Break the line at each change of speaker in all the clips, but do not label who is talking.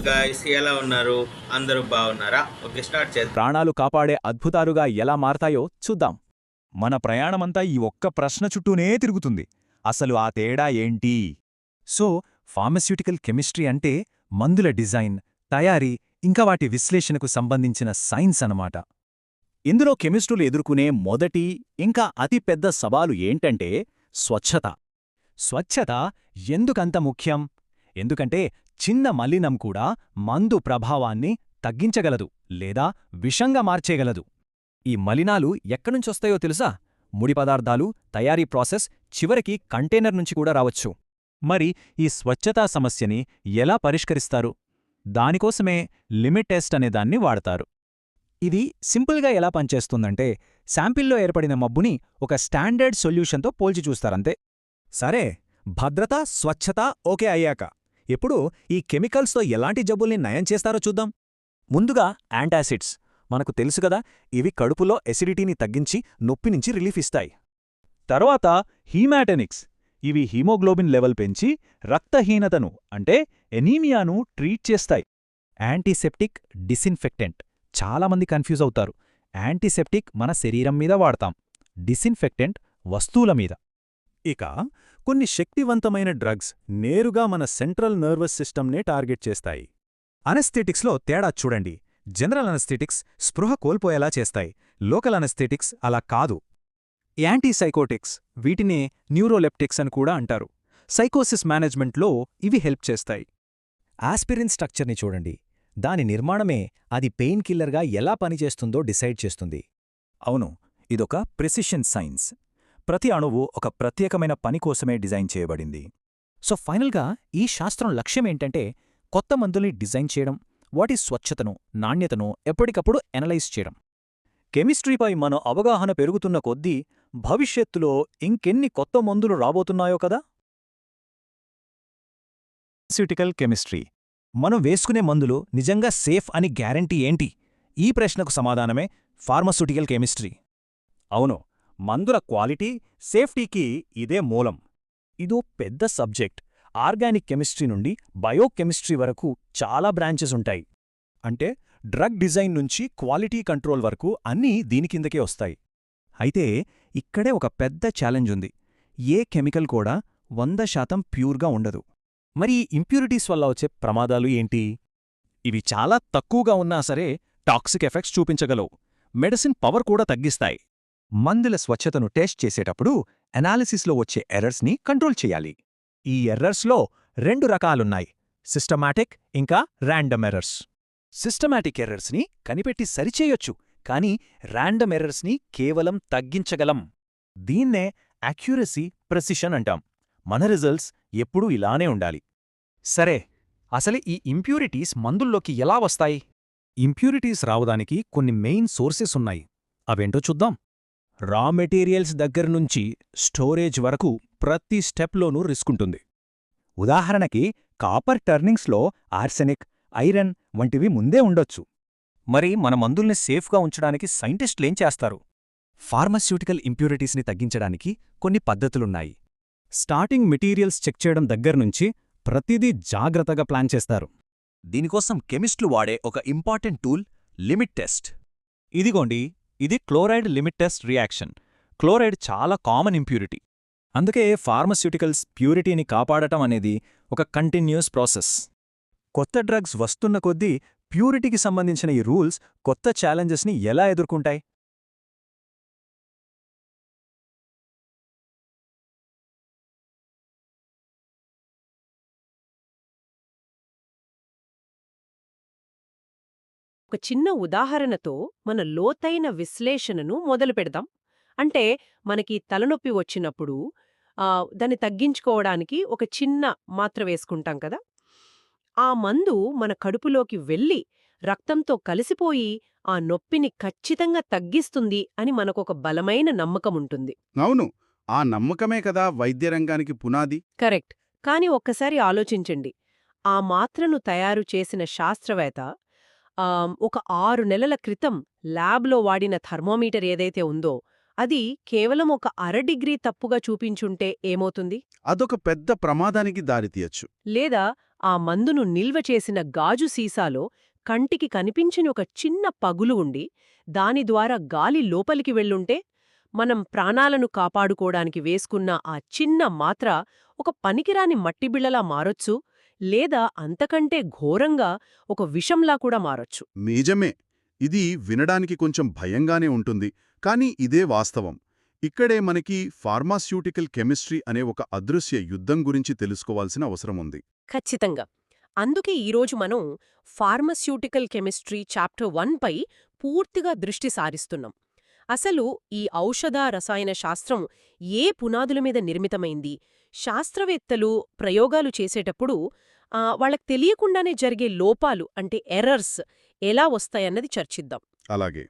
Guys, ఎలా ఉన్నారు? అందరూ బాగున్నారా? ఓకే, స్టార్ట్ చేద్దాం.
ప్రాణాలు కాపాడే అద్భుతాలుగా ఎలా మారతాయో చూద్దాం. మన ప్రయాణమంతా ఈ ఒక్క ప్రశ్న చుట్టూనే తిరుగుతుంది. అసలు ఆ తేడా ఏంటి? సో, ఫార్మస్యూటికల్ కెమిస్ట్రీ అంటే మందుల డిజైన్, తయారీ, ఇంకా వాటి విశ్లేషణకు సంబంధించిన సైన్స్ అన్నమాట. ఇందులో కెమిస్ట్రులు ఎదుర్కొనే మొదటి, ఇంకా అతిపెద్ద సవాలు ఏంటంటే స్వచ్ఛత. స్వచ్ఛత ఎందుకంత ముఖ్యం? ఎందుకంటే చిన్న మలినం కూడా మందు ప్రభావాన్ని తగ్గించగలదు లేదా విషంగా మార్చేయగలదు. ఈ మలినాలు ఎక్కడ్నుంచొస్తాయో తెలుసా? ముడి పదార్థాలు, తయారీ ప్రాసెస్, చివరికి కంటైనర్ నుంచి కూడా రావచ్చు. మరి ఈ స్వచ్ఛతా సమస్యని ఎలా పరిష్కరిస్తారు? దానికోసమే లిమిట్ టెస్ట్ అనేదాన్ని వాడతారు. ఇది సింపుల్గా ఎలా పనిచేస్తుందంటే, శాంపిల్లో ఏర్పడిన మబ్బుని ఒక స్టాండర్డ్ సొల్యూషన్తో పోల్చి చూస్తారంతే. సరే, భద్రత, స్వచ్ఛత ఓకే అయ్యాక ఇప్పుడు ఈ కెమికల్స్తో ఎలాంటి జబ్బుల్ని నయం చేస్తారో చూద్దాం. ముందుగా యాంటాసిడ్స్. మనకు తెలుసు కదా, ఇవి కడుపులో ఎసిడిటీని తగ్గించి నొప్పి నుంచి రిలీఫ్ ఇస్తాయి. తర్వాత హీమాటెనిక్స్. ఇవి హీమోగ్లోబిన్ లెవెల్ పెంచి రక్తహీనతను అంటే ఎనీమియాను ట్రీట్ చేస్తాయి. Antiseptic, disinfectant. చాలామంది కన్ఫ్యూజ్ అవుతారు. యాంటీసెప్టిక్ మన శరీరం మీద వాడతాం, డిసిన్ఫెక్టెంట్ వస్తువుల మీద. ఇక కొన్ని శక్తివంతమైన డ్రగ్స్ నేరుగా మన సెంట్రల్ నర్వస్ సిస్టమ్నే టార్గెట్ చేస్తాయి. అనస్థెటిక్స్లో తేడా చూడండి. జనరల్ అనస్థెటిక్స్ స్పృహ కోల్పోయేలా చేస్తాయి, లోకల్ అనస్థెటిక్స్ అలా కాదు. యాంటీసైకోటిక్స్, వీటినే న్యూరోలెప్టిక్స్ అని కూడా అంటారు. సైకోసిస్ మేనేజ్మెంట్లో ఇవి హెల్ప్ చేస్తాయి. ఆస్పిరిన్ స్ట్రక్చర్ని చూడండి. దాని నిర్మాణమే అది పెయిన్ కిల్లర్గా ఎలా పనిచేస్తుందో డిసైడ్ చేస్తుంది. అవును, ఇదొక ప్రెసిషన్ సైన్స్. ప్రతి అణువు ఒక ప్రత్యేకమైన పని కోసమే డిజైన్ చేయబడింది. సో ఫైనల్గా ఈ శాస్త్రం లక్ష్యమేంటంటే కొత్త మందుల్ని డిజైన్ చేయడం, వాటి స్వచ్ఛతను, నాణ్యతను ఎప్పటికప్పుడు ఎనలైజ్ చేయడం. కెమిస్ట్రీపై మన అవగాహన పెరుగుతున్న కొద్దీ భవిష్యత్తులో ఇంకెన్ని కొత్త మందులు రాబోతున్నాయో కదా. Pharmaceutical chemistry. మనం వేసుకునే మందులు నిజంగా సేఫ్ అని గ్యారంటీ ఏంటి? ఈ ప్రశ్నకు సమాధానమే ఫార్మస్యూటికల్ కెమిస్ట్రీ. అవును, మందుల క్వాలిటీ, సేఫ్టీకి ఇదే మూలం. ఇదో పెద్ద సబ్జెక్ట్. ఆర్గానిక్ కెమిస్ట్రీ నుండి బయోకెమిస్ట్రీ వరకు చాలా బ్రాంచెస్ ఉంటాయి. అంటే డ్రగ్ డిజైన్ నుంచి క్వాలిటీ కంట్రోల్ వరకు అన్నీ దీని కిందకే వస్తాయి. అయితే ఇక్కడే ఒక పెద్ద ఛాలెంజ్ ఉంది. ఏ కెమికల్ కూడా 100% ప్యూర్గా ఉండదు. మరి ఈ ఇంప్యూరిటీస్ వల్ల వచ్చే ప్రమాదాలు ఏంటి? ఇవి చాలా తక్కువగా ఉన్నా సరే టాక్సిక్ ఎఫెక్ట్స్ చూపించగలవు. మెడిసిన్ పవర్ కూడా తగ్గిస్తాయి. మందుల స్వచ్ఛతను టెస్ట్ చేసేటప్పుడు అనాలిసిస్లో వచ్చే ఎర్రర్స్ని కంట్రోల్ చేయాలి. ఈ ఎర్రర్స్లో 2 రకాలున్నాయి: సిస్టమాటిక్ ఇంకా ర్యాండమ్ ఎర్రర్స్. సిస్టమాటిక్ ఎర్రర్స్ని కనిపెట్టి సరిచేయొచ్చు, కానీ ర్యాండమ్ ఎర్రర్స్ని కేవలం తగ్గించగలం. దీన్నే యాక్యురసీ, ప్రెసిషన్ అంటాం. మన రిజల్ట్స్ ఎప్పుడూ ఇలానే ఉండాలి. సరే, అసలు ఈ ఇంప్యూరిటీస్ మందుల్లోకి ఎలా వస్తాయి? ఇంప్యూరిటీస్ రావడానికి కొన్ని మెయిన్ సోర్సెస్ ఉన్నాయి. అవేంటో చూద్దాం. రా మెటీరియల్స్ దగ్గర్నుంచి స్టోరేజ్ వరకు ప్రతి స్టెప్లోనూ రిస్క్ ఉంటుంది. ఉదాహరణకి కాపర్ టర్నింగ్స్లో ఆర్సెనిక్, ఐరన్ వంటివి ముందే ఉండొచ్చు. మరి మన మందుల్ని సేఫ్గా ఉంచడానికి సైంటిస్టులేం చేస్తారు? ఫార్మస్యూటికల్ ఇంప్యూరిటీస్ని తగ్గించడానికి కొన్ని పద్ధతులున్నాయి. స్టార్టింగ్ మెటీరియల్స్ చెక్ చేయడం దగ్గర్నుంచి ప్రతిదీ జాగ్రత్తగా ప్లాన్ చేస్తారు. దీనికోసం కెమిస్టులు వాడే ఒక ఇంపార్టెంట్ టూల్ లిమిట్ టెస్ట్. ఇదిగోండి, ఇది chloride limit test reaction. Chloride చాలా కామన్ ఇంప్యూరిటీ. అందుకే ఫార్మస్యూటికల్స్ ప్యూరిటీని కాపాడటం అనేది ఒక కంటిన్యూస్ ప్రాసెస్. కొత్త డ్రగ్స్ వస్తున్న కొద్దీ ప్యూరిటీకి సంబంధించిన ఈ రూల్స్ కొత్త ఛాలెంజెస్ని ఎలా ఎదుర్కొంటాయి?
ఒక చిన్న ఉదాహరణతో మన లోతైన విశ్లేషణను మొదలుపెడదాం. అంటే మనకి తలనొప్పి వచ్చినప్పుడు దాన్ని తగ్గించుకోవడానికి ఒక చిన్న మాత్ర వేసుకుంటాం కదా. ఆ మందు మన కడుపులోకి వెళ్ళి రక్తంతో కలిసిపోయి ఆ నొప్పిని ఖచ్చితంగా తగ్గిస్తుంది అని మనకొక బలమైన నమ్మకముంటుంది.
అవును, ఆ నమ్మకమే కదా వైద్యరంగానికి పునాది.
కరెక్ట్. కాని ఒక్కసారి ఆలోచించండి. ఆ మాత్రను తయారు చేసిన శాస్త్రవేత్త ఒక 6 నెలల క్రితం ల్యాబ్లో వాడిన థర్మోమీటర్ ఏదైతే ఉందో అది కేవలం ఒక అర డిగ్రీ తప్పుగా చూపించుంటే ఏమవుతుంది?
అదొక పెద్ద ప్రమాదానికి దారితీయచ్చు.
లేదా ఆ మందును నిల్వ చేసిన గాజు సీసాలో కంటికి కనిపించని ఒక చిన్న పగులు ఉండి దాని ద్వారా గాలి లోపలికి వెళ్ళుంటే మనం ప్రాణాలను కాపాడుకోవడానికి వేసుకున్న ఆ చిన్న మాత్ర ఒక పనికిరాని మట్టిబిళ్లలా మారొచ్చు, లేదా అంతకంటే ఘోరంగా ఒక విషంలా కూడా మారొచ్చు.
నిజమే. ఇది వినడానికి కొంచెం భయంగానే ఉంటుంది, కానీ ఇదే వాస్తవం. ఇక్కడే మనకి ఫార్మాస్యూటికల్ కెమిస్ట్రీ అనే ఒక అదృశ్య యుద్ధం గురించి తెలుసుకోవాల్సిన అవసరముంది.
ఖచ్చితంగా. అందుకే ఈరోజు మనం ఫార్మస్యూటికల్ కెమిస్ట్రీ చాప్టర్ 1 పై పూర్తిగా దృష్టి సారిస్తున్నాం. అసలు ఈ ఔషధ రసాయన శాస్త్రం ఏ పునాదుల మీద నిర్మితమైంది, శాస్త్రవేత్తలు ప్రయోగాలు చేసేటప్పుడు వాళ్ళకు తెలియకుండానే జరిగే లోపాలు అంటే ఎర్రర్స్ ఎలా వస్తాయన్నది చర్చిద్దాం.
అలాగే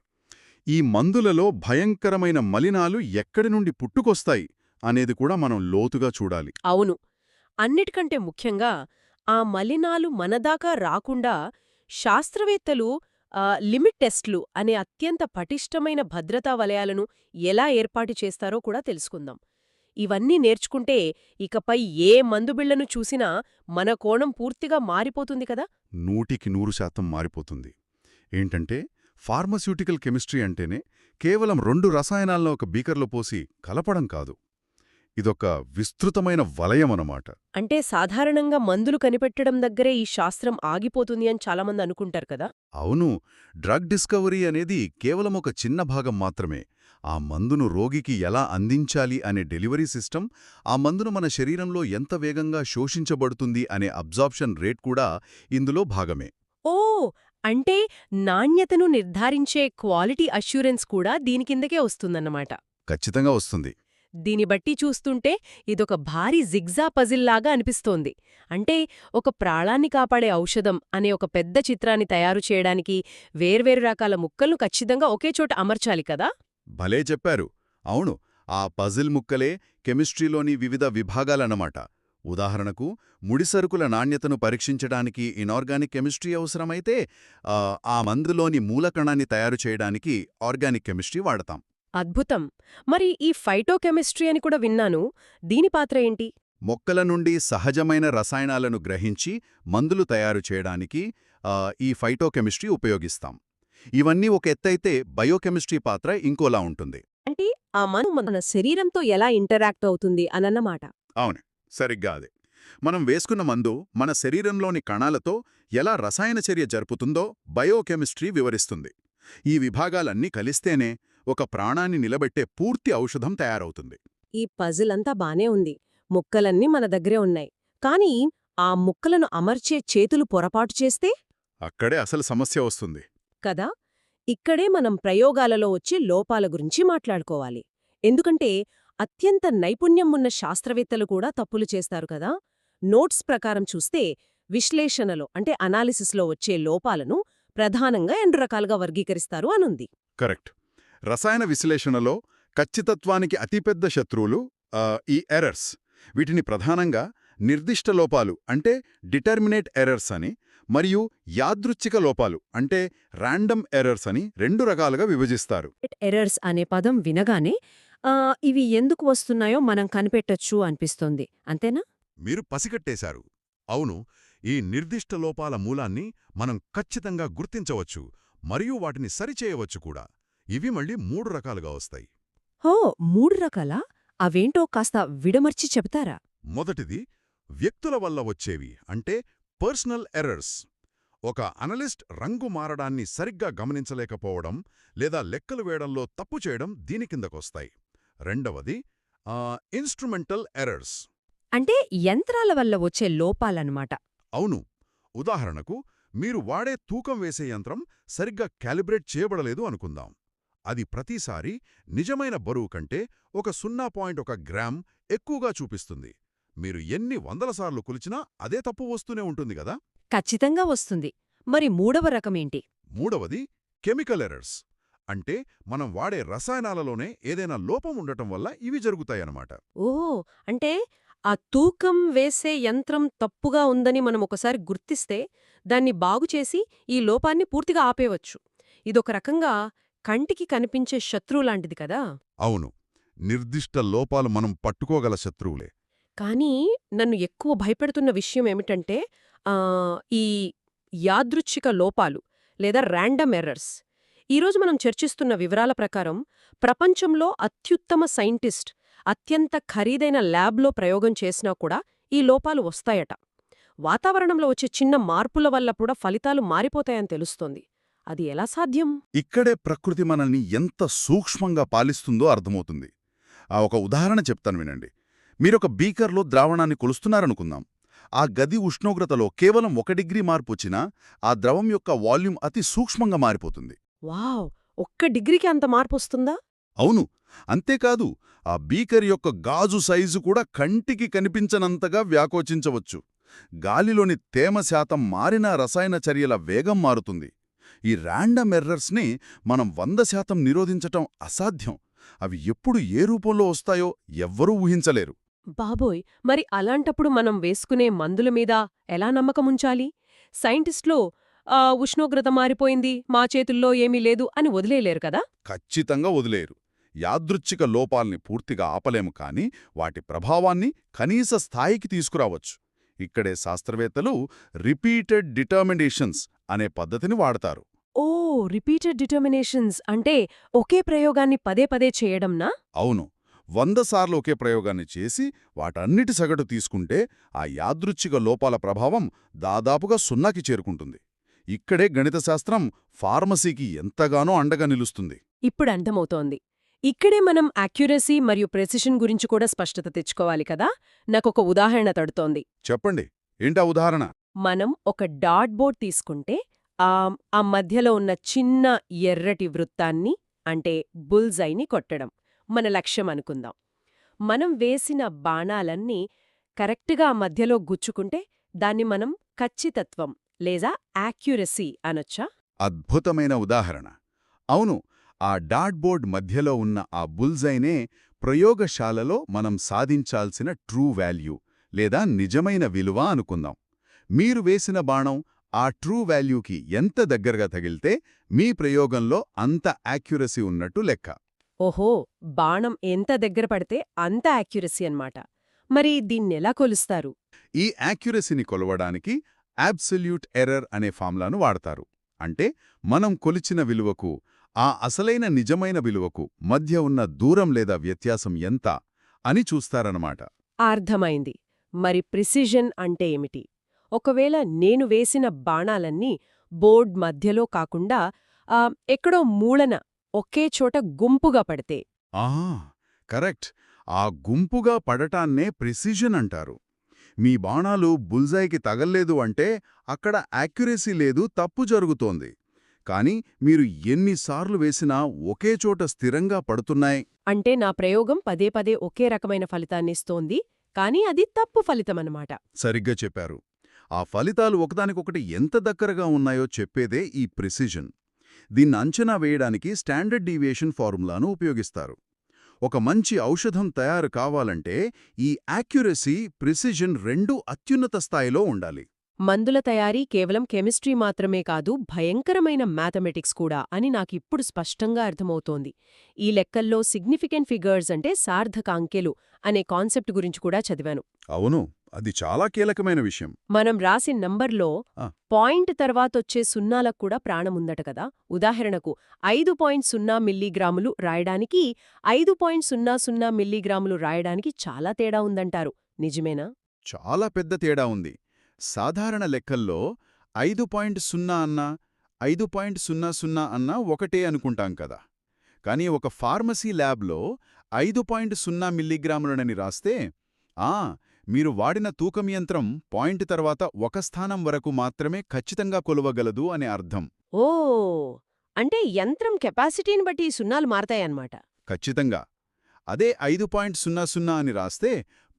ఈ మందులలో భయంకరమైన మలినాలు ఎక్కడి నుండి పుట్టుకొస్తాయి అనేది కూడా మనం లోతుగా చూడాలి.
అవును. అన్నిటికంటే ముఖ్యంగా ఆ మలినాలు మనదాకా రాకుండా శాస్త్రవేత్తలు లిమిట్ టెస్ట్లు అనే అత్యంత పటిష్టమైన భద్రతా వలయాలను ఎలా ఏర్పాటు చేస్తారో కూడా తెలుసుకుందాం. ఇవన్నీ నేర్చుకుంటే ఇకపై ఏ మందుబిళ్లను చూసినా మన కోణం పూర్తిగా మారిపోతుంది కదా.
100% మారిపోతుంది. ఏంటంటే ఫార్మస్యూటికల్ కెమిస్ట్రీ అంటేనే కేవలం 2 రసాయనాలను ఒక బీకర్లో పోసి కలపడం కాదు. ఇదొక విస్తృతమైన వలయమన్నమాట.
అంటే సాధారణంగా మందులు కనిపెట్టడం దగ్గరే ఈ శాస్త్రం ఆగిపోతుంది అని చాలామంది అనుకుంటారు కదా.
అవును, డ్రగ్ డిస్కవరీ అనేది కేవలం ఒక చిన్న భాగం మాత్రమే. ఆ మందును రోగికి ఎలా అందించాలి అనే డెలివరీ సిస్టమ్, ఆ మందును మన శరీరంలో ఎంత వేగంగా శోషించబడుతుంది అనే అబ్జార్ప్షన్ రేట్ కూడా ఇందులో భాగమే.
ఓ, అంటే నాణ్యతను నిర్ధారించే క్వాలిటీ అష్యూరెన్స్ కూడా దీని కిందకే వస్తుందన్నమాట.
ఖచ్చితంగా వస్తుంది.
దీని బట్టి చూస్తుంటే ఇదొక భారీ జిగ్జా పజిల్లాగా అనిపిస్తోంది. అంటే ఒక ప్రాణాన్ని కాపాడే ఔషధం అనే ఒక పెద్ద చిత్రాన్ని తయారు చేయడానికి వేర్వేరు రకాల ముక్కలను ఖచ్చితంగా ఒకే చోట అమర్చాలి కదా.
భలే చెప్పారు. అవును, ఆ పజిల్ ముక్కలే కెమిస్ట్రీలోని వివిధ విభాగాలన్నమాట. ఉదాహరణకు ముడిసరుకుల నాణ్యతను పరీక్షించడానికి ఇనార్గానిక్ కెమిస్ట్రీ అవసరమైతే ఆ మందులోని మూలకణాన్ని తయారు చేయడానికి ఆర్గానిక్ కెమిస్ట్రీ వాడతాం.
అద్భుతం. మరి ఈ ఫైటోకెమిస్ట్రీ అని కూడా విన్నాను. దీని పాత్ర ఏంటి?
మొక్కల నుండి సహజమైన రసాయనాలను గ్రహించి మందులు తయారు చేయడానికి ఈ ఫైటోకెమిస్ట్రీ ఉపయోగిస్తాం. ఇవన్నీ ఒక ఎత్తైతే బయోకెమిస్ట్రీ పాత్ర ఇంకోలా ఉంటుంది.
అంటే ఆ మందు మన శరీరంతో ఎలా ఇంటరాక్ట్ అవుతుంది అనన్నమాట.
అవును, సరిగ్గా అదే. మనం వేసుకున్న మందు మన శరీరంలోని కణాలతో ఎలా రసాయన చర్య జరుపుతుందో బయోకెమిస్ట్రీ వివరిస్తుంది. ఈ విభాగాలన్నీ కలిస్తేనే ఒక ప్రాణాన్ని నిలబెట్టే పూర్తి ఔషధం తయారవుతుంది.
ఈ పజిల్ అంతా బానే ఉంది. ముక్కలన్నీ మన దగ్గరే ఉన్నాయి. కానీ ఆ ముక్కలను అమర్చే చేతులు పొరపాటు చేస్తే
అక్కడే అసలు సమస్య వస్తుంది
కదా. ఇక్కడే మనం ప్రయోగాలలో వచ్చే లోపాల గురించి మాట్లాడుకోవాలి. ఎందుకంటే అత్యంత నైపుణ్యం ఉన్న శాస్త్రవేత్తలు కూడా తప్పులు చేస్తారు కదా. నోట్స్ ప్రకారం చూస్తే విశ్లేషణలో అంటే అనాలిసిస్లో వచ్చే లోపాలను ప్రధానంగా 2 రకాలుగా వర్గీకరిస్తారు అనుంది.
కరెక్ట్. రసాయన విశ్లేషణలో ఖచ్చితత్వానికి అతిపెద్ద శత్రువులు ఈ ఎర్రర్స్. వీటిని ప్రధానంగా నిర్దిష్ట లోపాలు అంటే డిటర్మినేట్ ఎర్రర్స్ అని, మరియు యాదృచ్ఛిక లోపాలు అంటే ర్యాండమ్ ఎర్రర్స్ అని 2 రకాలుగా విభజిస్తారు.
ఎర్రర్స్ అనే పదం వినగానే ఇవి ఎందుకు వస్తున్నాయో మనం కనిపెట్టొచ్చు అనిపిస్తోంది. అంతేనా?
మీరు పసిగట్టేశారు. అవును, ఈ నిర్దిష్ట లోపాల మూలాన్ని మనం ఖచ్చితంగా గుర్తించవచ్చు మరియు వాటిని సరిచేయవచ్చు కూడా. ఇవి మళ్ళీ 3 రకాలుగా వస్తాయి.
హో, 3 రకాలా? అవేంటో కాస్త విడమర్చి చెబుతారా?
మొదటిది వ్యక్తుల వల్ల వచ్చేవి అంటే పర్సనల్ ఎర్రర్స్. ఒక అనలిస్ట్ రంగు మారడాన్ని సరిగ్గా గమనించలేకపోవడం లేదా లెక్కలు వేయడంలో తప్పు చేయడం దీని కిందకొస్తాయి. రెండవది ఇన్స్ట్రుమెంటల్ ఎర్రర్స్.
అంటే యంత్రాల వల్ల వచ్చే లోపాలన్నమాట.
అవును, ఉదాహరణకు మీరు వాడే తూకం వేసే యంత్రం సరిగ్గా క్యాలిబ్రేట్ చేయబడలేదు అనుకుందాం. అది ప్రతిసారి నిజమైన బరువు కంటే ఒక 0.1 గ్రామ్ ఎక్కువగా చూపిస్తుంది. మీరు ఎన్ని 100 సార్లు కొలిచినా అదే తప్పు వస్తూనే ఉంటుంది గదా.
ఖచ్చితంగా వస్తుంది. మరి 3వ రకమేంటి?
మూడవది కెమికల్ ఎర్రర్స్. అంటే మనం వాడే రసాయనాలలోనే ఏదైనా లోపం ఉండటం వల్ల ఇవి జరుగుతాయన్నమాట.
ఓ, అంటే ఆ తూకం వేసే యంత్రం తప్పుగా ఉందని మనం ఒకసారి గుర్తిస్తే దాన్ని బాగుచేసి ఈ లోపాన్ని పూర్తిగా ఆపేవచ్చు. ఇదొక రకంగా కంటికి కనిపించే శత్రువులాంటిది కదా.
అవును, నిర్దిష్ట లోపాలు మనం పట్టుకోగల శత్రువులే.
కానీ నన్ను ఎక్కువ భయపెడుతున్న విషయం ఏమిటంటే ఈ యాదృచ్ఛిక లోపాలు లేదా ర్యాండమ్ ఎర్రర్స్. ఈరోజు మనం చర్చిస్తున్న వివరాల ప్రకారం ప్రపంచంలో అత్యుత్తమ సైంటిస్ట్ అత్యంత ఖరీదైన ల్యాబ్లో ప్రయోగం చేసినా కూడా ఈ లోపాలు వస్తాయట. వాతావరణంలో వచ్చే చిన్న మార్పుల వల్ల కూడా ఫలితాలు మారిపోతాయని తెలుస్తోంది. అది ఎలా సాధ్యం?
ఇక్కడే ప్రకృతి మనల్ని ఎంత సూక్ష్మంగా పాలిస్తుందో అర్థమవుతుంది. ఒక ఉదాహరణ చెప్తాను వినండి. మీరొక బీకర్లో ద్రావణాన్ని కొలుస్తున్నారనుకుందాం. ఆ గది ఉష్ణోగ్రతలో కేవలం 1 డిగ్రీ మార్పు వచ్చినా ఆ ద్రవం యొక్క వాల్యూమ్ అతి సూక్ష్మంగా మారిపోతుంది.
వావ్! 1 డిగ్రీకి అంత మార్పొస్తుందా?
అవును. అంతేకాదు, ఆ బీకర్ యొక్క గాజు సైజు కూడా కంటికి కనిపించనంతగా వ్యాకోచించవచ్చు. గాలిలోని తేమ శాతం మారినా రసాయన చర్యల వేగం మారుతుంది. ఈ ర్యాండమ్ ఎర్రర్స్ని మనం 100% నిరోధించటం అసాధ్యం. అవి ఎప్పుడు ఏ రూపంలో వస్తాయో ఎవ్వరూ ఊహించలేరు.
బాబోయ్! మరి అలాంటప్పుడు మనం వేసుకునే మందుల మీద ఎలా నమ్మకముంచాలి? సైంటిస్టులు ఉష్ణోగ్రత మారిపోయింది, మా చేతుల్లో ఏమీ లేదు అని వదిలేయలేరు కదా?
ఖచ్చితంగా వదిలేరు. యాదృచ్ఛిక లోపాల్ని పూర్తిగా ఆపలేము, కానీ వాటి ప్రభావాన్ని కనీస స్థాయికి తీసుకురావచ్చు. ఇక్కడే శాస్త్రవేత్తలు రిపీటెడ్ డిటర్మినేషన్స్ అనే పద్ధతిని వాడతారు.
ఓ, రిపీటెడ్ డిటర్మినేషన్స్ అంటే ఒకే ప్రయోగాన్ని పదే పదే చేయడంనా?
అవును. 100 సార్లు ఒకే ప్రయోగాన్ని చేసి వాటన్నిటి సగటు తీసుకుంటే ఆ యాదృచ్ఛిక లోపాల ప్రభావం దాదాపుగా 0కి చేరుకుంటుంది. ఇక్కడే గణితశాస్త్రం ఫార్మసీకి ఎంతగానో అండగా నిలుస్తుంది.
ఇప్పుడు అర్థమవుతోంది. ఇక్కడే మనం యాక్యురసీ మరియు ప్రెసిషన్ గురించి కూడా స్పష్టత తెచ్చుకోవాలి కదా? నాకొక ఉదాహరణ తడుతోంది.
చెప్పండి, ఏంటా ఉదాహరణ?
మనం ఒక డాట్ బోర్డ్ తీసుకుంటే ఆ మధ్యలో ఉన్న చిన్న ఎర్రటి వృత్తాన్ని అంటే బుల్జైని కొట్టడం మన లక్ష్యం అనుకుందాం. మనం వేసిన బాణాలన్నీ కరెక్ట్గా ఆ మధ్యలో గుచ్చుకుంటే దాన్ని మనం ఖచ్చితత్వం లేదా యాక్యురసీ అనొచ్చా?
అద్భుతమైన ఉదాహరణ. అవును, ఆ డాట్ బోర్డ్ మధ్యలో ఉన్న ఆ బుల్జైనే ప్రయోగశాలలో మనం సాధించాల్సిన ట్రూ వాల్యూ లేదా నిజమైన విలువ అనుకుందాం. మీరు వేసిన బాణం ఆ ట్రూ వాల్యూకి ఎంత దగ్గరగా తగిలితే మీ ప్రయోగంలో అంత యాక్యురసీ ఉన్నట్టు లెక్క.
ఓహో, బాణం ఎంత దగ్గర పడితే అంత యాక్యురసీ అన్నమాట. మరి దీన్నెలా కొలుస్తారు?
ఈ యాక్యురసీని కొలవడానికి అబ్సల్యూట్ ఎర్రర్ అనే ఫార్ములాను వాడతారు. అంటే మనం కొలిచిన విలువకు ఆ అసలైన నిజమైన విలువకు మధ్య ఉన్న దూరం లేదా వ్యత్యాసం ఎంత అని చూస్తారన్నమాట.
అర్థమైంది. మరి ప్రిసిషన్ అంటే ఏమిటి? ఒకవేళ నేను వేసిన బాణాలన్నీ బోర్డ్ మధ్యలో కాకుండా ఎక్కడో మూలన ఒకే చోట గుంపుగా పడితే?
కరెక్ట్. ఆ గుంపుగా పడటాన్నే ప్రిసిషన్ అంటారు. మీ బాణాలు బుల్జైకి తగల్లేదు అంటే అక్కడ యాక్యురసీ లేదు, తప్పు జరుగుతోంది. కానీ మీరు ఎన్నిసార్లు వేసినా ఒకే చోట స్థిరంగా పడుతున్నాయి
అంటే నా ప్రయోగం పదే పదే ఒకే రకమైన ఫలితాన్నిస్తోంది, కానీ అది తప్పు ఫలితమన్నమాట.
సరిగ్గా చెప్పారు. ఆ ఫలితాలు ఒకదానికొకటి ఎంత దగ్గరగా ఉన్నాయో చెప్పేదే ఈ ప్రిసిషన్. దీన్ని అంచనా వేయడానికి స్టాండర్డ్ డీవియేషన్ ఫార్ములాను ఉపయోగిస్తారు. ఒక మంచి ఔషధం తయారు కావాలంటే ఈ యాక్యురసీ, ప్రిసిషన్ రెండూ అత్యున్నత స్థాయిలో ఉండాలి.
మందుల తయారీ కేవలం కెమిస్ట్రీ మాత్రమే కాదు, భయంకరమైన మ్యాథమెటిక్స్ కూడా అని నాకిప్పుడు స్పష్టంగా అర్థమవుతోంది. ఈ లెక్కల్లో సిగ్నిఫికెంట్ ఫిగర్స్ అంటే సార్థక అంకెలు అనే కాన్సెప్ట్ గురించి కూడా చదివాను.
అవును, అది చాలా కీలకమైన విషయం.
మనం రాసిన నంబర్లో పాయింట్ తర్వాతొచ్చే సున్నాలకు కూడా ప్రాణముందట కదా. ఉదాహరణకు 5.0 మిల్లీగ్రాములు రాయడానికి 5.00 మిల్లీగ్రాములు రాయడానికి చాలా తేడా ఉందంటారు. నిజమేనా?
చాలా పెద్ద తేడా ఉంది. సాధారణ లెక్కల్లో 5.0 అన్నా 5.00 అన్నా ఒకటే అనుకుంటాం కదా. కానీ ఒక ఫార్మసీ ల్యాబ్లో 5.0 మిల్లీగ్రాములనని రాస్తే మీరు వాడిన తూకం యంత్రం పాయింట్ తర్వాత ఒక స్థానం వరకు మాత్రమే ఖచ్చితంగా కొలవగలదు అనే అర్థం.
ఓ, అంటే యంత్రం కెపాసిటీని బట్టి సున్నాలు మారతాయన్నమాట.
ఖచ్చితంగా. అదే 5.00 అని రాస్తే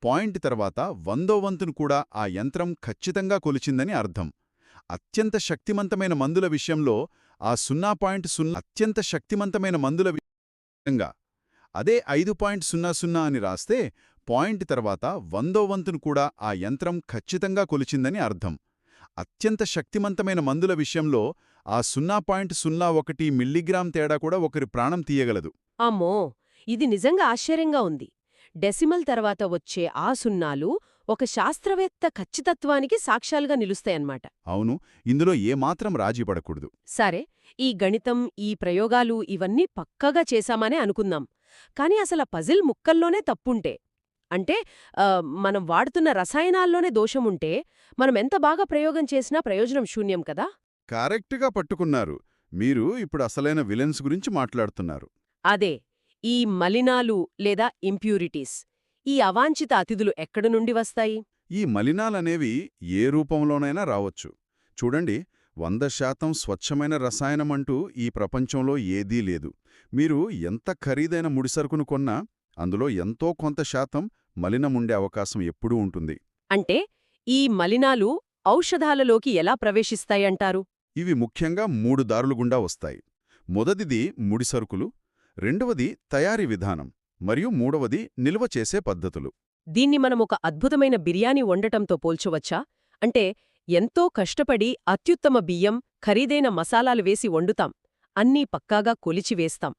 పాయింట్ తర్వాత 100వ వంతును కూడా ఆ యంత్రం ఖచ్చితంగా కొలిచిందని అర్థం. అత్యంత శక్తిమంతమైన మందుల విషయంలో ఆ 0.0 అత్యంత శక్తిమంతమైన మందుల విషయంగా. అదే 5.00 అని రాస్తే పాయింట్ తర్వాత 100వ వంతును కూడా ఆ యంత్రం ఖచ్చితంగా కొలిచిందని అర్థం. అత్యంత శక్తిమంతమైన మందుల విషయంలో ఆ 0.01 మిల్లీగ్రామ్ తేడా కూడా ఒకరి ప్రాణం తీయగలదు.
అమ్మో, ఇది నిజంగా ఆశ్చర్యంగా ఉంది. డెసిమల్ తర్వాత వచ్చే ఆ సున్నాలు ఒక శాస్త్రవేత్త ఖచ్చితత్వానికి సాక్ష్యాలుగా నిలుస్తాయన్నమాట.
అవును, ఇందులో ఏమాత్రం రాజీ పడకూడదు.
సరే, ఈ గణితం, ఈ ప్రయోగాలు ఇవన్నీ పక్కగా చేశామనే అనుకుందాం. కాని అసల పజిల్ ముక్కల్లోనే తప్పుంటే, అంటే మనం వాడుతున్న రసాయనాల్లోనే దోషముంటే, మనం ఎంత బాగా ప్రయోగం చేసినా ప్రయోజనం శూన్యం కదా.
కరెక్ట్గా పట్టుకున్నారు. మీరు ఇప్పుడు అసలైన విలన్స్ గురించి మాట్లాడుతున్నారు.
అదే, ఈ మలినాలు లేదా ఇంప్యూరిటీస్, ఈ అవాంఛిత అతిథులు ఎక్కడి నుండి వస్తాయి?
ఈ మలినాలనేవి ఏ రూపంలోనైనా రావచ్చు. చూడండి, 100% స్వచ్ఛమైన రసాయనమంటూ ఈ ప్రపంచంలో ఏదీ లేదు. మీరు ఎంత ఖరీదైన ముడిసరుకును కొన్నా అందులో ఎంతో కొంత శాతం మలినముండే అవకాశం ఎప్పుడూ ఉంటుంది.
అంటే ఈ మలినాలు ఔషధాలలోకి ఎలా ప్రవేశిస్తాయంటారు?
ఇవి ముఖ్యంగా 3 దారులు గుండా వస్తాయి. మొదటిది ముడిసరుకులు, రెండవది తయారీ విధానం, మరియు మూడవది నిల్వ చేసే పద్ధతులు.
దీన్ని మనం ఒక అద్భుతమైన బిర్యానీ వండటంతో పోల్చవచ్చా? అంటే ఎంతో కష్టపడి అత్యుత్తమ బియ్యం, ఖరీదైన మసాలాలు వేసి వండుతాం, అన్నీ పక్కాగా కొలిచివేస్తాం.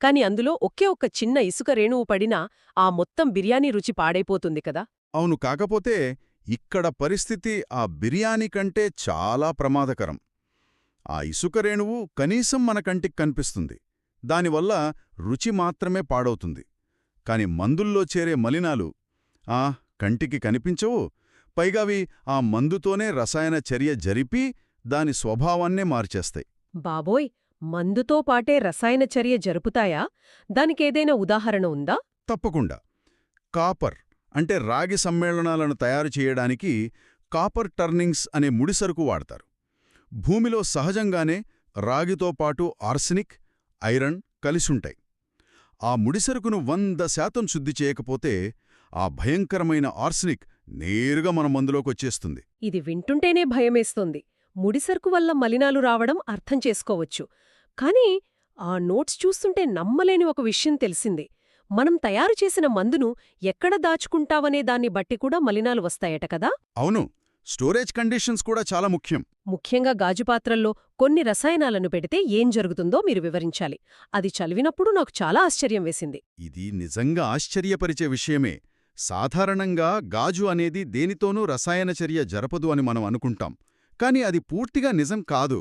కాని అందులో ఒకే ఒక్క చిన్న ఇసుక రేణువు పడినా ఆ మొత్తం బిర్యానీ రుచి పాడైపోతుంది కదా.
అవును, కాకపోతే ఇక్కడ పరిస్థితి ఆ బిర్యానీ కంటే చాలా ప్రమాదకరం. ఆ ఇసుక రేణువు కనీసం మన కంటికి కనిపిస్తుంది, దానివల్ల రుచి మాత్రమే పాడవుతుంది. కాని మందుల్లో చేరే మలినాలు కంటికి కనిపించవు, పైగావి ఆ మందుతోనే రసాయన చర్య జరిపి దాని స్వభావాన్నే మార్చేస్తాయి.
బాబోయ్, మందుతో పాటే రసాయన చర్య జరుపుతాయా? దానికేదైనా ఉదాహరణ ఉందా?
తప్పకుండా. కాపర్ అంటే రాగి సమ్మేళనాలను తయారు చేయడానికి కాపర్ టర్నింగ్స్ అనే ముడిసరుకు వాడతారు. భూమిలో సహజంగానే రాగితో పాటు ఆర్సెనిక్, ఐరన్ కలిసుంటాయి. ఆ ముడిసరుకును 100% శుద్ధి చేయకపోతే ఆ భయంకరమైన ఆర్సెనిక్ నేరుగా మన మందులోకొచ్చేస్తుంది.
ఇది వింటుంటేనే భయమేస్తోంది. ముడిసరుకు వల్ల మలినాలు రావడం అర్థం చేసుకోవచ్చు. కానీ ఆ నోట్స్ చూస్తుంటే నమ్మలేని ఒక విషయం తెలిసింది. మనం తయారు చేసిన మందును ఎక్కడ దాచుకుంటావనే దాన్ని బట్టి కూడా మలినాలు వస్తాయట కదా.
అవును, స్టోరేజ్ కండిషన్స్ కూడా చాలా ముఖ్యం.
ముఖ్యంగా గాజుపాత్రల్లో కొన్ని రసాయనాలను పెడితే ఏం జరుగుతుందో మీరు వివరించాలి. అది చదివినప్పుడు నాకు చాలా ఆశ్చర్యం వేసింది.
ఇది నిజంగా ఆశ్చర్యపరిచే విషయమే. సాధారణంగా గాజు అనేది దేనితోనూ రసాయన చర్య జరపదు అని మనం అనుకుంటాం, కాని అది పూర్తిగా నిజం కాదు.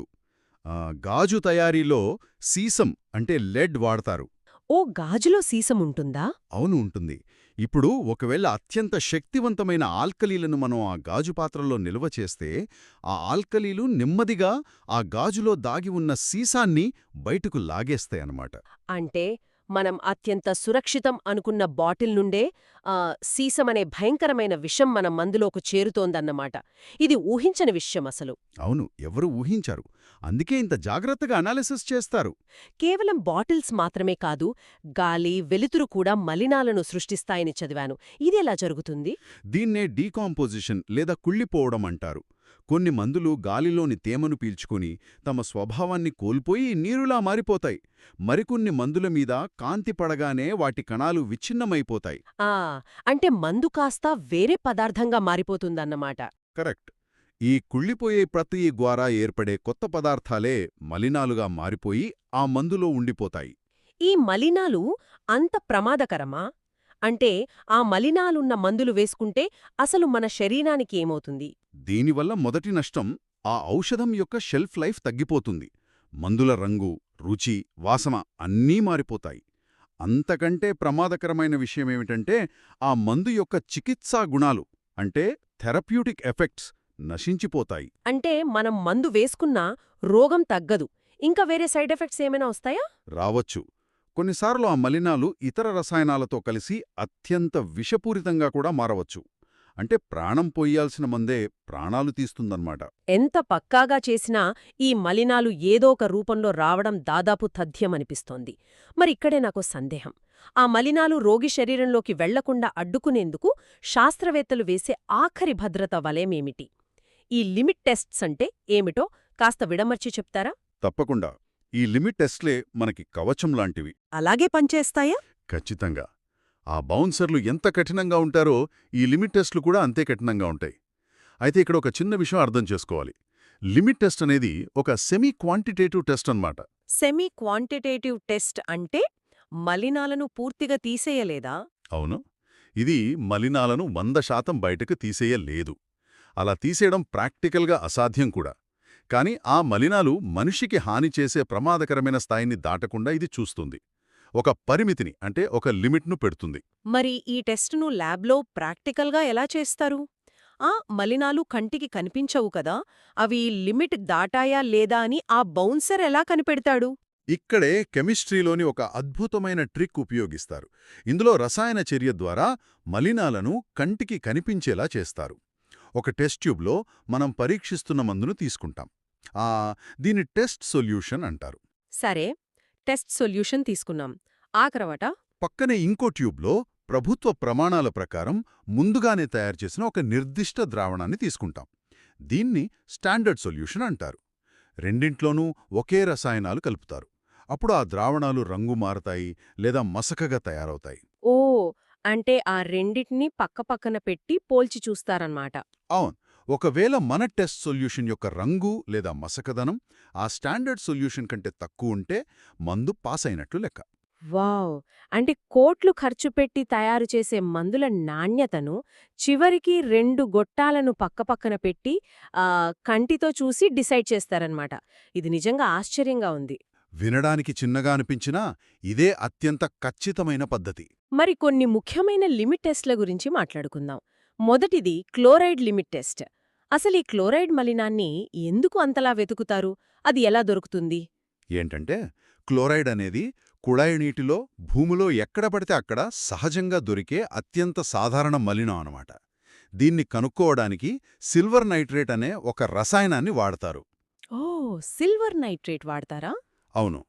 గాజు తయారీలో సీసం అంటే లెడ్ వాడతారు.
ఓ, గాజులో సీసముంటుందా?
అవును, ఉంటుంది. ఇప్పుడు ఒకవేళ అత్యంత శక్తివంతమైన ఆల్కలీలను మనం ఆ గాజు పాత్రలో నిల్వ చేస్తే ఆ ఆల్కలీలు నెమ్మదిగా ఆ గాజులో దాగి ఉన్న సీసాన్ని బయటకు లాగేస్తాయన్నమాట.
అంటే మనం అత్యంత సురక్షితం అనుకున్న బాటిల్ నుండే సీసమనే భయంకరమైన విషం మన మందులోకి చేరుతోందన్నమాట. ఇది ఊహించని విషయం అసలు.
అవును, ఎవరు ఊహించారు. అందుకే ఇంత జాగ్రత్తగా అనాలిసిస్ చేస్తారు.
కేవలం బాటిల్స్ మాత్రమే కాదు, గాలి, వెలుతురు కూడా మలినాలను సృష్టిస్తాయని చదివాను. ఇది ఎలా జరుగుతుంది?
దీన్నే డీకాంపోజిషన్ లేదా కుళ్ళిపోవడం అంటారు. కొన్ని మందులు గాలిలోని తేమను పీల్చుకొని తమ స్వభావాన్ని కోల్పోయి నీరులా మారిపోతాయి. మరికొన్ని మందుల మీద కాంతి పడగానే వాటి కణాలు విచ్ఛిన్నమైపోతాయి.
అంటే మందు కాస్త వేరే పదార్థంగా మారిపోతుందన్నమాట.
కరెక్ట్. ఈ కుళ్ళిపోయే ప్రక్రియ ద్వారా ఏర్పడే కొత్త పదార్థాలే మలినాలుగా మారిపోయి ఆ మందులో ఉండిపోతాయి.
ఈ మలినాలు అంత ప్రమాదకరమా? అంటే ఆ మలినాలున్న మందులు వేసుకుంటే అసలు మన శరీరానికి ఏమవుతుంది?
దీనివల్ల మొదటి నష్టం ఆ ఔషధం యొక్క షెల్ఫ్ లైఫ్ తగ్గిపోతుంది. మందుల రంగు, రుచి, వాసన అన్నీ మారిపోతాయి. అంతకంటే ప్రమాదకరమైన విషయమేమిటంటే ఆ మందు యొక్క చికిత్సా గుణాలు అంటే థెరప్యూటిక్ ఎఫెక్ట్స్ నశించిపోతాయి.
అంటే మనం మందు వేసుకున్నా రోగం తగ్గదు, ఇంకా వేరే సైడ్ ఎఫెక్ట్స్ ఏమైనా వస్తాయా?
రావచ్చు. కొన్నిసార్లు ఆ మలినాలు ఇతర రసాయనాలతో కలిసి అత్యంత విషపూరితంగా కూడా మారవచ్చు. అంటే ప్రాణం పొయ్యాల్సిన మందే ప్రాణాలు తీస్తుందన్నమాట.
ఎంత పక్కాగా చేసినా ఈ మలినాలు ఏదో ఒక రూపంలో రావడం దాదాపు తథ్యమనిపిస్తోంది. మరిక్కడే నాకు సందేహం. ఆ మలినాలు రోగి శరీరంలోకి వెళ్లకుండా అడ్డుకునేందుకు శాస్త్రవేత్తలు వేసే ఆఖరి భద్రతా వలయమేమిటి? ఈ లిమిట్ టెస్ట్స్ అంటే ఏమిటో కాస్త విడమర్చి చెప్తారా?
తప్పకుండా. ఈ లిమిట్ టెస్ట్లే మనకి కవచం లాంటివి.
అలాగే పనిచేస్తాయా?
ఖచ్చితంగా. ఆ బౌన్సర్లు ఎంత కఠినంగా ఉంటారో ఈ లిమిట్ టెస్ట్లు కూడా అంతే కఠినంగా ఉంటాయి. అయితే ఇక్కడ ఒక చిన్న విషయం అర్థం చేసుకోవాలి. లిమిట్ టెస్ట్ అనేది ఒక సెమీ క్వాంటిటేటివ్ టెస్ట్ అన్నమాట.
సెమీ క్వాంటిటేటివ్ టెస్ట్ అంటే మలినాలను పూర్తిగా తీసేయలేదా?
అవును. ఇది మలినాలను 100% బయటకు తీసేయలేదు. అలా తీసేయడం ప్రాక్టికల్గా అసాధ్యం కూడా. కానీ ఆ మలినాలు మనిషికి హాని చేసే ప్రమాదకరమైన స్థాయిని దాటకుండా ఇది చూస్తుంది. ఒక పరిమితిని అంటే ఒక లిమిట్ను పెడుతుంది.
మరి ఈ టెస్టును ల్యాబ్లో ప్రాక్టికల్గా ఎలా చేస్తారు? మలినాలు కంటికి కనిపించవు కదా, అవి లిమిట్ దాటాయా లేదా అని ఆ బౌన్సర్ ఎలా కనిపెడతాడు?
ఇక్కడే కెమిస్ట్రీలోని ఒక అద్భుతమైన ట్రిక్ ఉపయోగిస్తారు. ఇందులో రసాయన చర్య ద్వారా మలినాలను కంటికి కనిపించేలా చేస్తారు. ఒక టెస్ట్ ట్యూబ్లో మనం పరీక్షిస్తున్న మందును తీసుకుంటాం. దీని టెస్ట్ సొల్యూషన్ అంటారు.
సరే, టెస్ట్ సొల్యూషన్ తీసుకున్నాం. ఆ తర్వాత
పక్కనే ఇంకో ట్యూబ్లో ప్రభుత్వ ప్రమాణాల ప్రకారం ముందుగానే తయారుచేసిన ఒక నిర్దిష్ట ద్రావణాన్ని తీసుకుంటాం. దీన్ని స్టాండర్డ్ సొల్యూషన్ అంటారు. రెండింట్లోనూ ఒకే రసాయనాలు కలుపుతారు. అప్పుడు ఆ ద్రావణాలు రంగు మారతాయి లేదా మసకగా తయారవుతాయి.
ఓ, అంటే ఆ రెండిటిని పక్కపక్కన పెట్టి పోల్చి చూస్తారన్నమాట.
అవును. ఒకవేళ మన టెస్ట్ సొల్యూషన్ యొక్క రంగు లేదా మసకదనం ఆ స్టాండర్డ్ సొల్యూషన్ కంటే తక్కువ ఉంటే మందు పాస్ అయినట్లు లెక్క.
వావ్! అంటే కోట్లు ఖర్చు పెట్టి తయారు చేసే మందుల నాణ్యతను చివరికి 2 గొట్టాలను పక్కపక్కన పెట్టి కంటితో చూసి డిసైడ్ చేస్తారన్నమాట. ఇది నిజంగా ఆశ్చర్యంగా ఉంది.
వినడానికి చిన్నగా అనిపించినా ఇదే అత్యంత ఖచ్చితమైన పద్ధతి.
మరి కొన్ని ముఖ్యమైన లిమిట్ టెస్ట్ల గురించి మాట్లాడుకుందాం. మొదటిది క్లోరైడ్ లిమిట్ టెస్ట్. అసలు ఈ క్లోరైడ్ మలినాన్ని ఎందుకు అంతలా వెతుకుతారు? అది ఎలా దొరుకుతుంది?
ఏంటంటే క్లోరైడ్ అనేది కుళాయి నీటిలో భూమిలో ఎక్కడ పడితే అక్కడ సహజంగా దొరికే అత్యంత సాధారణ మలినం అన్నమాట. దీన్ని కనుక్కోవడానికి సిల్వర్ నైట్రేట్ అనే ఒక రసాయనాన్ని వాడతారు.
ఓ, సిల్వర్ నైట్రేట్ వాడతారా?
అవును.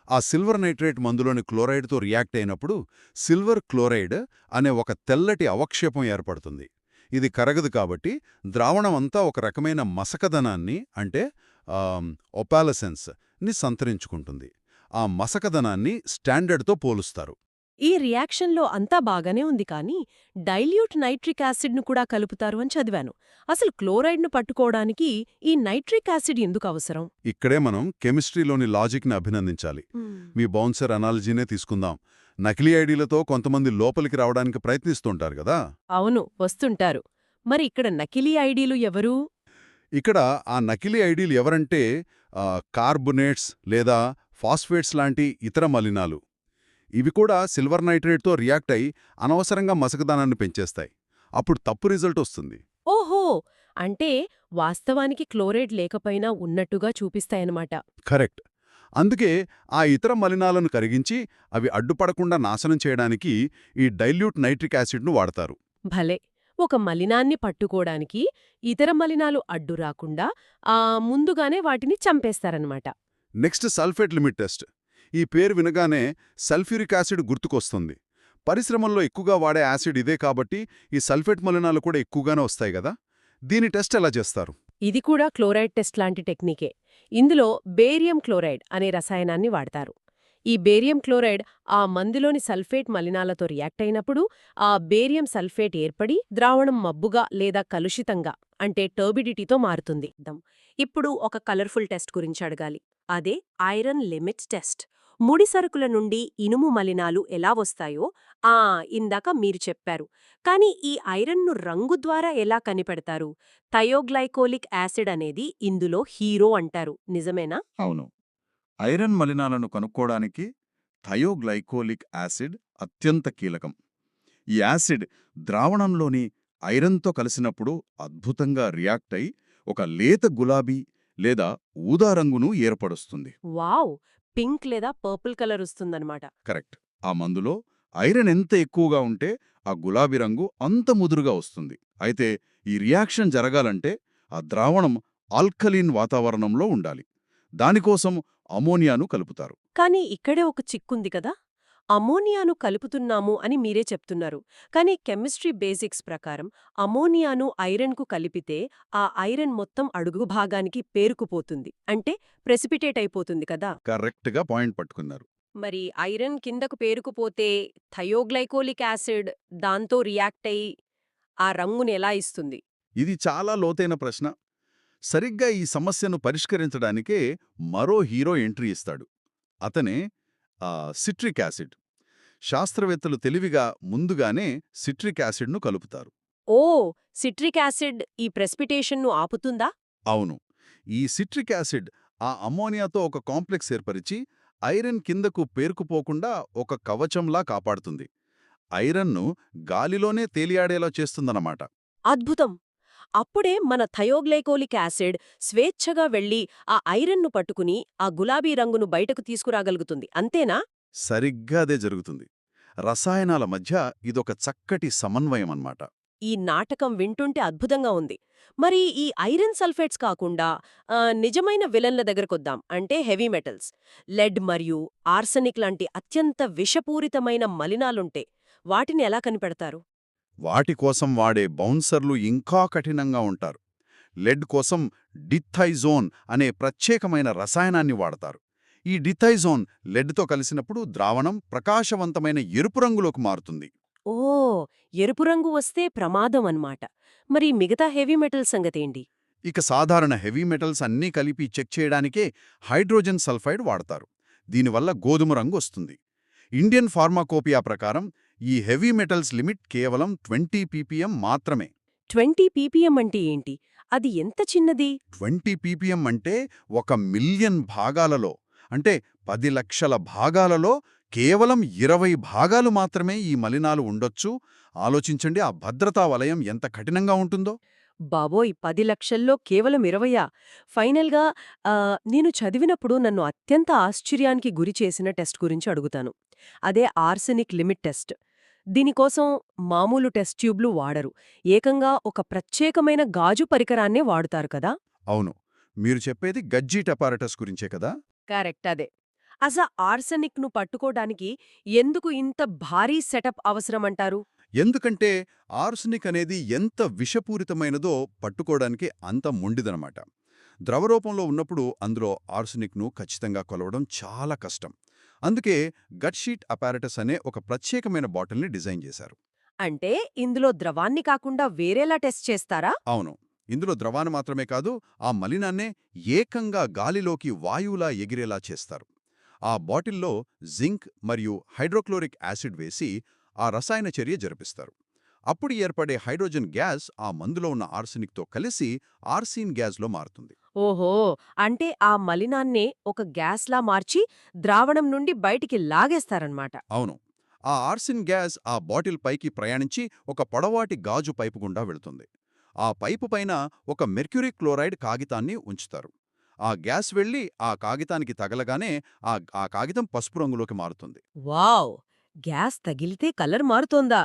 ఆ సిల్వర్ నైట్రేట్ మందులోని క్లోరైడ్తో రియాక్ట్ అయినప్పుడు సిల్వర్ క్లోరైడ్ అనే ఒక తెల్లటి అవక్షేపం ఏర్పడుతుంది. ఇది కరగదు కాబట్టి ద్రావణమంతా ఒక రకమైన మసకదనాన్ని అంటే ఒపాలసెన్స్ ని సంతరించుకుంటుంది. ఆ మసకదనాన్ని స్టాండర్డ్తో పోలుస్తారు.
ఈ రియాక్షన్లో అంతా బాగానే ఉంది కానీ డైల్యూట్ నైట్రిక్ యాసిడ్ను కూడా కలుపుతారు అని చదివాను. అసలు క్లోరైడ్ను పట్టుకోవడానికి ఈ నైట్రిక్ యాసిడ్ ఎందుకు అవసరం?
ఇక్కడే మనం కెమిస్ట్రీలోని లాజిక్ని అభినందించాలి. మీ బౌన్సర్ అనాలజీనే తీసుకుందాం. నకిలీ ఐడీలతో కొంతమంది లోపలికి రావడానికి ప్రయత్నిస్తుంటారు కదా.
అవును, వస్తుంటారు. మరి ఇక్కడ నకిలీ ఐడీలు ఎవరు?
ఇక్కడ ఆ నకిలీ ఐడీలు ఎవరంటే కార్బొనేట్స్ లేదా ఫాస్ఫేట్స్ లాంటి ఇతర మలినాలు. ఇవి కూడా సిల్వర్ నైట్రేట్తో రియాక్ట్ అయి అనవసరంగా మసకదానాన్ని పెంచేస్తాయి. అప్పుడు తప్పు రిజల్ట్ వస్తుంది.
ఓహో, అంటే వాస్తవానికి క్లోరైడ్ లేకపోయినా ఉన్నట్టుగా చూపిస్తాయన్నమాట.
కరెక్ట్. అందుకే ఆ ఇతర మలినాలను కరిగించి అవి అడ్డుపడకుండా నాశనం చేయడానికి ఈ డైల్యూట్ నైట్రిక్ యాసిడ్ను వాడతారు.
భలే! ఒక మలినాన్ని పట్టుకోవడానికి ఇతర మలినాలు అడ్డు రాకుండా ముందుగానే వాటిని చంపేస్తారన్నమాట.
Next sulphate limit test. ఈ పేరు వినగానే సల్ఫ్యూరిక్ యాసిడ్ గుర్తుకొస్తుంది. పరిశ్రమల్లో ఎక్కువగా వాడే యాసిడ్ ఇదే కాబట్టి ఈ సల్ఫేట్ మలినాలు కూడా ఎక్కువగానే వస్తాయి కదా. దీని టెస్ట్ ఎలా చేస్తారు?
ఇది కూడా క్లోరైడ్ టెస్ట్ లాంటి టెక్నికే. ఇందులో బేరియం క్లోరైడ్ అనే రసాయనాన్ని వాడతారు. ఈ బేరియం క్లోరైడ్ ఆ మందులోని సల్ఫేట్ మలినాలతో రియాక్ట్ అయినప్పుడు ఆ బేరియం సల్ఫేట్ ఏర్పడి ద్రావణం మబ్బుగా లేదా కలుషితంగా అంటే టర్బిడిటీతో మారుతుంది. ఇప్పుడు ఒక కలర్ఫుల్ టెస్ట్ గురించి అడగాలి. అదే ఐరన్ లిమిట్ టెస్ట్. ముడి సరుకుల నుండి ఇనుము మలినాలు ఎలా వస్తాయో ఇందాక మీరు చెప్పారు. కానీ ఈ ఐరన్ను రంగు ద్వారా ఎలా కనిపెడతారు? థయోగ్లైకోలిక్ యాసిడ్ అనేది ఇందులో హీరో అంటారు, నిజమేనా?
అవును. ఐరన్ మలినాలను కనుక్కోవడానికి థయోగ్లైకోలిక్ యాసిడ్ అత్యంత కీలకం. ఈ యాసిడ్ ద్రావణంలోని ఐరన్తో కలిసినప్పుడు అద్భుతంగా రియాక్ట్ అయి ఒక లేత గులాబీ లేదా ఊదా రంగును ఏర్పరుస్తుంది.
వావ్! పింక్ లేదా పర్పుల్ కలర్ వస్తుందన్నమాట.
కరెక్ట్. ఆ మందులో ఐరన్ ఎంత ఎక్కువగా ఉంటే ఆ గులాబీ రంగు అంత ముదురుగా వస్తుంది. అయితే ఈ రియాక్షన్ జరగాలంటే ఆ ద్రావణం ఆల్కలీన్ వాతావరణంలో ఉండాలి. దానికోసం అమోనియాను కలుపుతారు.
కానీ ఇక్కడే ఒక చిక్కుంది కదా. అమోనియాను కలుపుతున్నాము అని మీరే చెప్తున్నారు. కానీ కెమిస్ట్రీ బేసిక్స్ ప్రకారం అమోనియాను ఐరన్కు కలిపితే ఆ ఐరన్ మొత్తం అడుగు భాగానికి పేరుకుపోతుంది, అంటే ప్రెసిపిటేట్ అయిపోతుంది కదా.
కరెక్ట్గా పాయింట్ పట్టుకున్నారు.
మరి ఐరన్ కిందకు పేరుకుపోతే థయోగ్లైకోలిక్ యాసిడ్ దాంతో రియాక్ట్ అయి ఆ రంగుని ఎలా ఇస్తుంది?
ఇది చాలా లోతైన ప్రశ్న. సరిగ్గా ఈ సమస్యను పరిష్కరించడానికే మరో హీరో ఎంట్రీ ఇస్తాడు. అతనే సిట్రిక్ యాసిడ్.
శాస్త్రవేత్తలు తెలివిగా ముందుగానే సిట్రిక్ యాసిడ్ను కలుపుతారు.
ఓ, సిట్రిక్ యాసిడ్ ఈ ప్రెసిపిటేషన్ను ఆపుతుందా?
అవును, ఈ సిట్రిక్ యాసిడ్ ఆ అమ్మోనియాతో ఒక కాంప్లెక్స్ ఏర్పరిచి ఐరన్ కిందకు పేరుకుపోకుండా ఒక కవచంలా కాపాడుతుంది. ఐరన్ను గాలిలోనే తేలియాడేలా చేస్తుందన్నమాట.
అద్భుతం! అప్పుడే మన థయోగ్లైకోలిక్ యాసిడ్ స్వేచ్ఛగా వెళ్లి ఆ ఐరన్ను పట్టుకుని ఆ గులాబీ రంగును బయటకు తీసుకురాగలుగుతుంది, అంతేనా?
సరిగ్గా అదే జరుగుతుంది. రసాయనాల మధ్య ఇదొక చక్కటి సమన్వయమన్నమాట.
ఈ నాటకం వింటుంటే అద్భుతంగా ఉంది. మరి ఈ ఐరన్ సల్ఫేట్స్ కాకుండా నిజమైన విలన్ల దగ్గరకొద్దాం. అంటే హెవీ మెటల్స్, లెడ్ మరియు ఆర్సెనిక్ లాంటి అత్యంత విషపూరితమైన మలినాలుంటే వాటిని ఎలా కనిపెడతారు?
వాటి కోసం వాడే బౌన్సర్లు ఇంకా కఠినంగా ఉంటారు. లెడ్ కోసం డిథైజోన్ అనే ప్రత్యేకమైన రసాయనాన్ని వాడతారు. ఈ డిథైజోన్ లెడ్తో కలిసినప్పుడు ద్రావణం ప్రకాశవంతమైన ఎరుపు రంగులోకి మారుతుంది.
ఓ, ఎరుపు రంగు వస్తే ప్రమాదం అన్నమాట. మరి మిగతా హెవీ మెటల్ సంగతేంటి?
ఇక సాధారణ హెవీ మెటల్స్ అన్నీ కలిపి చెక్ చేయడానికే హైడ్రోజన్ సల్ఫైడ్ వాడతారు. దీనివల్ల గోధుమ రంగు వస్తుంది. ఇండియన్ ఫార్మాకోపియా ప్రకారం ఈ హెవీ మెటల్స్ లిమిట్ కేవలం 20 ppm మాత్రమే.
20 ppm అంటే ఏంటి? అది ఎంత చిన్నది?
20 ppm అంటే 1,000,000 భాగాలలో, అంటే 10 లక్షల భాగాలలో కేవలం 20 భాగాలు మాత్రమే ఈ మలినాలు ఉండొచ్చు. ఆలోచించండి, ఆ భద్రతా వలయం ఎంత కఠినంగా ఉంటుందో.
బాబోయ్, 10 లక్షల్లో కేవలం 20. ఫైనల్గా నేను చదివినప్పుడు నన్ను అత్యంత ఆశ్చర్యానికి గురిచేసిన టెస్ట్ గురించి అడుగుతాను. అదే ఆర్సెనిక్ లిమిట్ టెస్ట్. దీనికోసం మామూలు టెస్ట్ ట్యూబ్లు వాడరు. ఏకంగా ఒక ప్రత్యేకమైన గాజు పరికరాన్నే వాడుతారు కదా?
అవును, మీరు చెప్పేది గడ్జీట్ అపారటస్ గురించే కదా?
కరెక్ట్, అదే. ఆర్సెనిక్ను పట్టుకోడానికి ఎందుకు ఇంత భారీ సెటప్ అవసరమంటారు?
ఎందుకంటే ఆర్సెనిక్ అనేది ఎంత విషపూరితమైనదో పట్టుకోవడానికి అంత మొండిదనమాట. ద్రవరూపంలో ఉన్నప్పుడు అందులో ఆర్సెనిక్ను ఖచ్చితంగా కొలవడం చాలా కష్టం. అందుకే గట్షీట్ అపారటస్ అనే ఒక ప్రత్యేకమైన బాటిల్ని డిజైన్ చేశారు.
అంటే ఇందులో ద్రవాన్ని కాకుండా వేరేలా టెస్ట్ చేస్తారా?
అవును, ఇందులో ద్రవాన్ని మాత్రమే కాదు, ఆ మలినాన్నే ఏకంగా గాలిలోకి వాయువులా ఎగిరేలా చేస్తారు. ఆ బాటిల్లో జింక్ మరియు హైడ్రోక్లోరిక్ యాసిడ్ వేసి ఆ రసాయన చర్య జరిపిస్తారు. అప్పుడు ఏర్పడే హైడ్రోజన్ గ్యాస్ ఆ మందులో ఉన్న ఆర్సెనిక్తో కలిసి ఆర్సీన్ గ్యాస్లో మారుతుంది.
ఓహో, అంటే ఆ మలినాన్నే ఒక గ్యాస్లా మార్చి ద్రావణం నుండి బయటికి లాగేస్తారన్నమాట.
అవును, ఆ ఆర్సిన్ గ్యాస్ ఆ బాటిల్ పైకి ప్రయాణించి ఒక పొడవాటి గాజు పైపు గుండా వెళుతుంది. ఆ పైపు పైన ఒక మెర్క్యూరీ క్లోరైడ్ కాగితాన్ని ఉంచుతారు. ఆ గ్యాస్ వెళ్లి ఆ కాగితానికి తగలగానే ఆ కాగితం పసుపు రంగులోకి మారుతుంది.
వావ్! గ్యాస్ తగిలితే కలర్ మారుతోందా?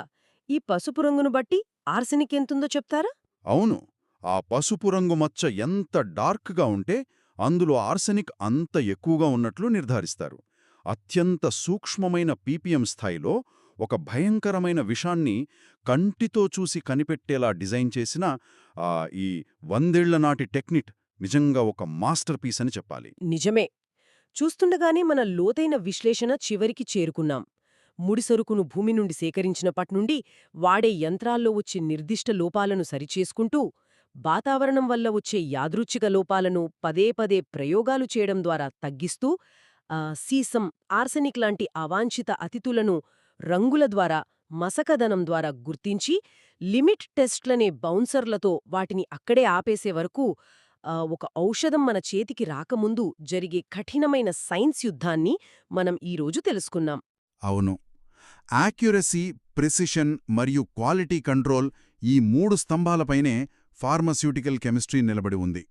ఈ పసుపు రంగును బట్టి ఆర్సెనిక్ ఎంతుందో చెప్తారా?
అవును, ఆ పసుపు రంగు మచ్చ ఎంత డార్క్గా ఉంటే అందులో ఆర్సెనిక్ అంత ఎక్కువగా ఉన్నట్లు నిర్ధారిస్తారు. అత్యంత సూక్ష్మమైన పీపీఎం స్థాయిలో ఒక భయంకరమైన విషాన్ని కంటితో చూసి కనిపెట్టేలా డిజైన్ చేసిన ఈ 100 ఏళ్ల నాటి టెక్నిక్ నిజంగా ఒక మాస్టర్ పీస్ అని చెప్పాలి.
నిజమే. చూస్తుండగానే మన లోతైన విశ్లేషణ చివరికి చేరుకున్నాం. ముడిసరుకును భూమి నుండి సేకరించినప్పట్నుండి వాడే యంత్రాల్లో వచ్చే నిర్దిష్ట లోపాలను సరిచేసుకుంటూ, వాతావరణం వల్ల వచ్చే యాదృచ్ఛిక లోపాలను పదే పదే ప్రయోగాలు చేయడం ద్వారా తగ్గిస్తూ, సీసం, ఆర్సెనిక్ లాంటి అవాంఛిత అతిథులను రంగుల ద్వారా, మసకదనం ద్వారా గుర్తించి, లిమిట్ టెస్ట్లనే బౌన్సర్లతో వాటిని అక్కడే ఆపేసే వరకు ఒక ఔషధం మన చేతికి రాకముందు జరిగే కఠినమైన సైన్స్ యుద్ధాన్ని మనం ఈరోజు తెలుసుకున్నాం.
అవును, యాక్యురసీ, ప్రిసిషన్ మరియు క్వాలిటీ కంట్రోల్ ఈ 3 స్తంభాలపైనే ఫార్మస్యూటికల్ కెమిస్ట్రీ నిలబడి ఉంది.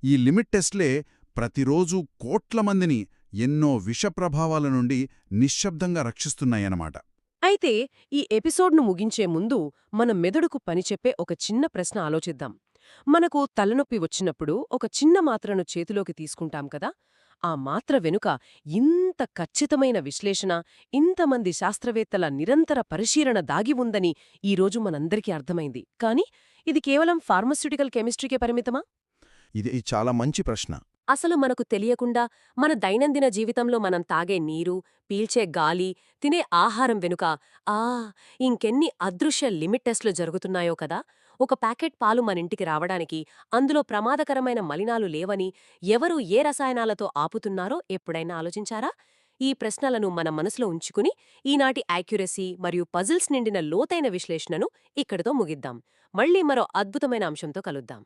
ఈ లిమిట్ టెస్ట్లే ప్రతిరోజూ కోట్ల మందిని ఎన్నో విషప్రభావాల నుండి నిశ్శబ్దంగా రక్షిస్తున్నాయన్నమాట.
అయితే ఈ ఎపిసోడ్ను ముగించే ముందు మన మెదడుకు పనిచెప్పే ఒక చిన్న ప్రశ్న ఆలోచిద్దాం. మనకు తలనొప్పి వచ్చినప్పుడు ఒక చిన్న మాత్రను చేతిలోకి తీసుకుంటాం కదా, ఆ మాత్ర వెనుక ఇంత ఖచ్చితమైన విశ్లేషణ, ఇంతమంది శాస్త్రవేత్తల నిరంతర పరిశీలన దాగి ఉందని ఈరోజు మనందరికీ అర్థమైంది. కానీ ఇది కేవలం ఫార్మస్యూటికల్ కెమిస్ట్రీకే పరిమితమా?
ఇది చాలా మంచి ప్రశ్న.
అసలు మనకు తెలియకుండా మన దైనందిన జీవితంలో మనం తాగే నీరు, పీల్చే గాలి, తినే ఆహారం వెనుక ఇంకెన్ని అదృశ్య లిమిట్ టెస్ట్లు జరుగుతున్నాయో కదా. ఒక ప్యాకెట్ పాలు మనింటికి రావడానికి అందులో ప్రమాదకరమైన మలినాలు లేవని ఎవరు ఏ రసాయనాలతో ఆపుతున్నారో ఎప్పుడైనా ఆలోచించారా? ఈ ప్రశ్నలను మన మనసులో ఉంచుకుని ఈనాటి యాక్యురసీ మరియు పజిల్స్ నిండిన లోతైన విశ్లేషణను ఇక్కడితో ముగిద్దాం. మళ్ళీ మరో అద్భుతమైన అంశంతో కలుద్దాం.